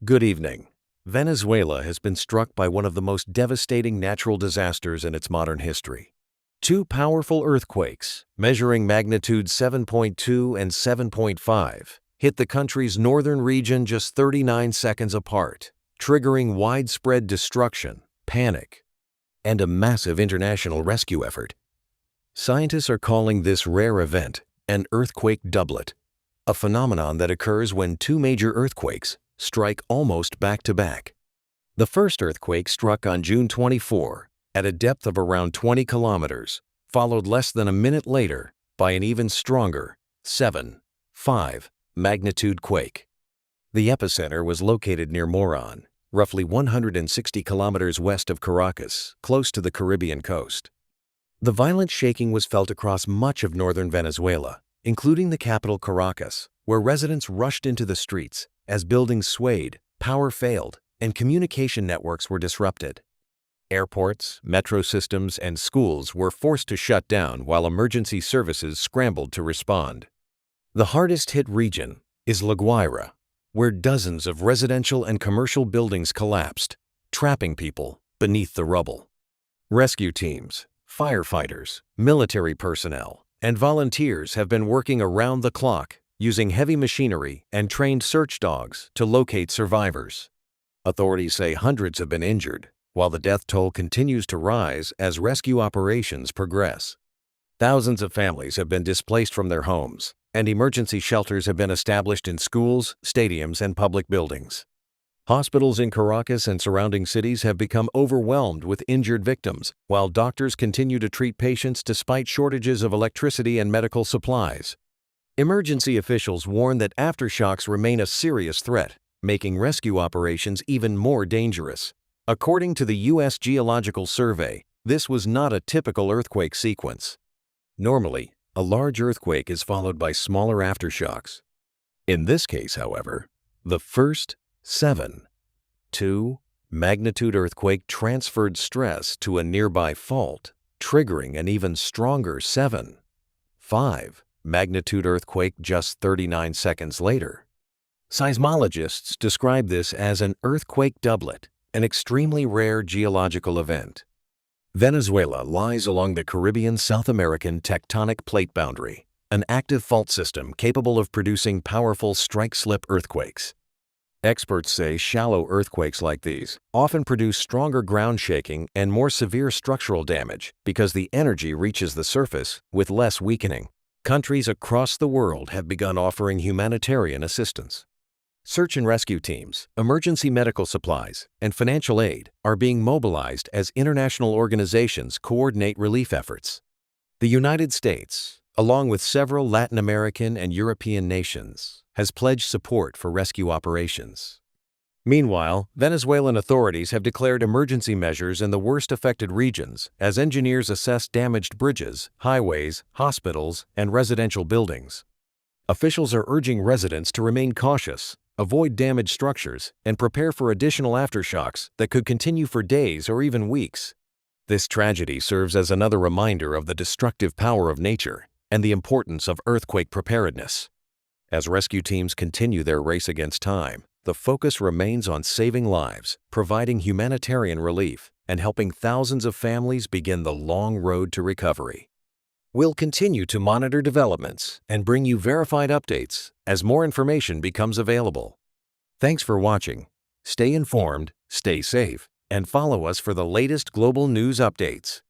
Good evening. Venezuela has been struck by one of the most devastating natural disasters in its modern history. Two powerful earthquakes, measuring magnitude 7.2 and 7.5, hit the country's northern region just 39 seconds apart, triggering widespread destruction, panic, and a massive international rescue effort. Scientists are calling this rare event an earthquake doublet, a phenomenon that occurs when two major earthquakes strike almost back-to-back. The first earthquake struck on June 24 at a depth of around 20 kilometers, followed less than a minute later by an even stronger 7.5 magnitude quake. The epicenter was located near Moron, roughly 160 kilometers west of Caracas, close to the Caribbean coast. The violent shaking was felt across much of northern Venezuela, including the capital Caracas, where residents rushed into the streets as buildings swayed, power failed, and communication networks were disrupted. Airports, metro systems, and schools were forced to shut down while emergency services scrambled to respond. The hardest-hit region is La Guaira, where dozens of residential and commercial buildings collapsed, trapping people beneath the rubble. Rescue teams, firefighters, military personnel, and volunteers have been working around the clock, using heavy machinery and trained search dogs to locate survivors. Authorities say hundreds have been injured, while the death toll continues to rise as rescue operations progress. Thousands of families have been displaced from their homes, and emergency shelters have been established in schools, stadiums, and public buildings. Hospitals in Caracas and surrounding cities have become overwhelmed with injured victims, while doctors continue to treat patients despite shortages of electricity and medical supplies. Emergency officials warn that aftershocks remain a serious threat, making rescue operations even more dangerous. According to the U.S. Geological Survey, this was not a typical earthquake sequence. Normally, a large earthquake is followed by smaller aftershocks. In this case, however, the first 7.2 magnitude earthquake transferred stress to a nearby fault, triggering an even stronger 7.5 magnitude earthquake just 39 seconds later. Seismologists describe this as an earthquake doublet, an extremely rare geological event. Venezuela lies along the Caribbean-South American tectonic plate boundary, an active fault system capable of producing powerful strike-slip earthquakes. Experts say shallow earthquakes like these often produce stronger ground shaking and more severe structural damage because the energy reaches the surface with less weakening. Countries across the world have begun offering humanitarian assistance. Search and rescue teams, emergency medical supplies, and financial aid are being mobilized as international organizations coordinate relief efforts. The United States, along with several Latin American and European nations, has pledged support for rescue operations. Meanwhile, Venezuelan authorities have declared emergency measures in the worst affected regions as engineers assess damaged bridges, highways, hospitals, and residential buildings. Officials are urging residents to remain cautious, avoid damaged structures, and prepare for additional aftershocks that could continue for days or even weeks. This tragedy serves as another reminder of the destructive power of nature and the importance of earthquake preparedness. As rescue teams continue their race against time, the focus remains on saving lives, providing humanitarian relief, and helping thousands of families begin the long road to recovery. We'll continue to monitor developments and bring you verified updates as more information becomes available. Thanks for watching. Stay informed, stay safe, and follow us for the latest global news updates.